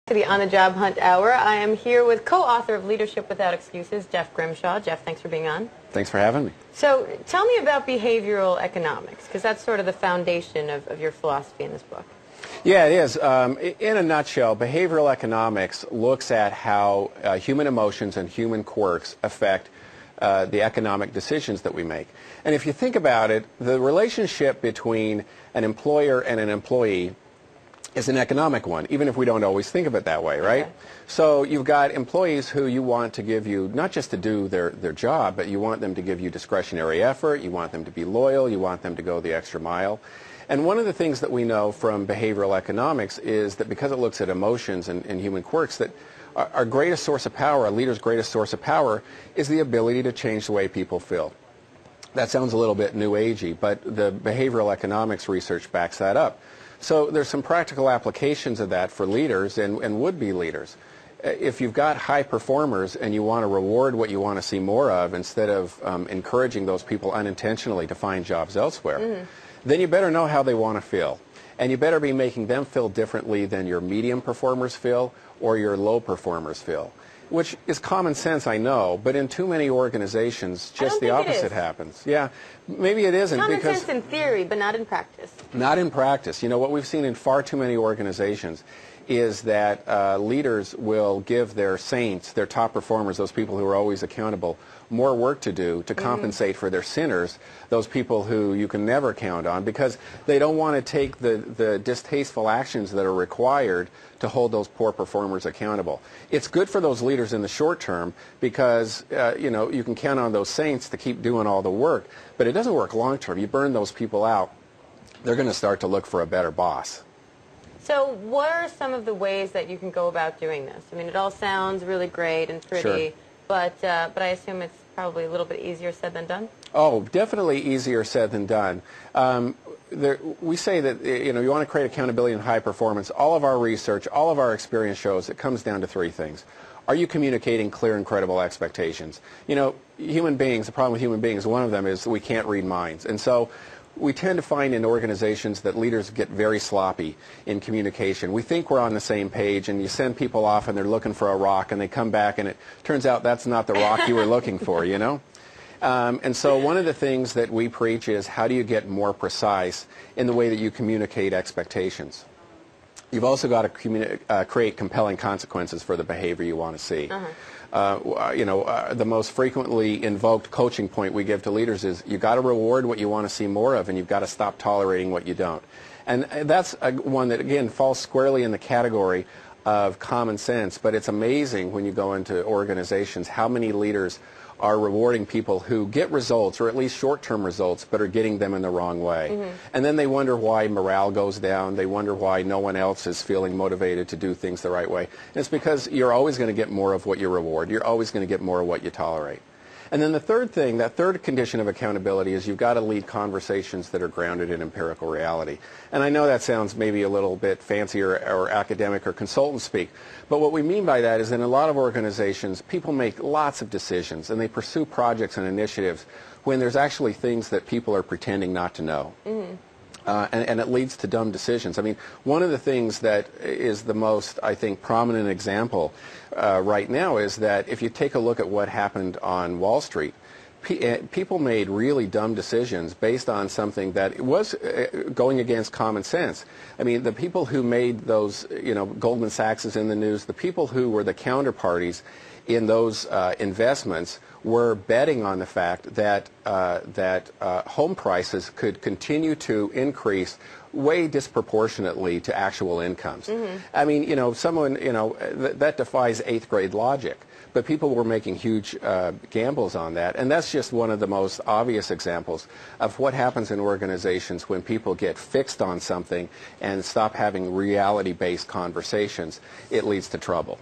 To the On the Job Hunt Hour. I am here with co-author of Leadership Without Excuses, Jeff Grimshaw. Jeff, thanks for being on. Thanks for having me. So tell me about behavioral economics, because that's sort of the foundation of your philosophy in this book. Yeah, it is. In a nutshell, behavioral economics looks at how human emotions and human quirks affect the economic decisions that we make. And if you think about it, the relationship between an employer and an employee is an economic one, even if we don't always think of it that way, right? Okay. So you've got employees who you want to give you, not just to do their job, but you want them to give you discretionary effort, you want them to be loyal, you want them to go the extra mile. And one of the things that we know from behavioral economics is that because it looks at emotions and human quirks, that our greatest source of power, a leader's greatest source of power, is the ability to change the way people feel. That sounds a little bit new agey, but the behavioral economics research backs that up. So there's some practical applications of that for leaders and would-be leaders. If you've got high performers and you want to reward what you want to see more of instead of encouraging those people unintentionally to find jobs elsewhere, then you better know how they want to feel. And you better be making them feel differently than your medium performers feel or your low performers feel. Which is common sense, I know, but in too many organizations, just the opposite happens. Yeah, maybe it isn't. Common sense in theory, but not in practice. Not in practice. You know, what we've seen in far too many organizations is that leaders will give their saints, their top performers, those people who are always accountable, more work to do to compensate for their sinners, those people who you can never count on, because they don't want to take the distasteful actions that are required to hold those poor performers accountable. It's good for those leaders in the short term because you know, you can count on those saints to keep doing all the work, but it doesn't work long term. You burn those people out, they're going to start to look for a better boss. So what are some of the ways that you can go about doing this? I mean, it all sounds really great and pretty, Sure. but I assume it's probably a little bit easier said than done? Oh, definitely easier said than done. We say that you want to create accountability and high performance. All of our research, all of our experience shows it comes down to three things. Are you communicating clear and credible expectations? You know, human beings, the problem with human beings, one of them is we can't read minds. And so we tend to find in organizations that leaders get very sloppy in communication. We think we're on the same page, and you send people off and they're looking for a rock, and they come back and it turns out that's not the rock you were looking for, you know? And so one of the things that we preach is how do you get more precise in the way that you communicate expectations. You've also got to create compelling consequences for the behavior you want to see. The most frequently invoked coaching point we give to leaders is you've got to reward what you want to see more of, and you've got to stop tolerating what you don't. And that's one that, again, falls squarely in the category of common sense, but it's amazing when you go into organizations how many leaders are rewarding people who get results, or at least short-term results, but are getting them in the wrong way. And then they wonder why morale goes down. They wonder why no one else is feeling motivated to do things the right way. And it's because you're always going to get more of what you reward. You're always going to get more of what you tolerate. And then the third thing, that third condition of accountability, is you've got to lead conversations that are grounded in empirical reality. And I know that sounds maybe a little bit fancy or academic or consultant speak, but what we mean by that is in a lot of organizations, people make lots of decisions and they pursue projects and initiatives when there's actually things that people are pretending not to know. And it leads to dumb decisions. I mean, one of the things that is the most, I think, prominent example right now is that if you take a look at what happened on Wall Street, people made really dumb decisions based on something that was going against common sense. I mean, the people who made those, Goldman Sachs is in the news, the people who were the counterparties in those investments were betting on the fact that home prices could continue to increase way disproportionately to actual incomes. I mean, that defies eighth grade logic. But people were making huge gambles on that, and that's just one of the most obvious examples of what happens in organizations when people get fixed on something and stop having reality-based conversations. It leads to trouble.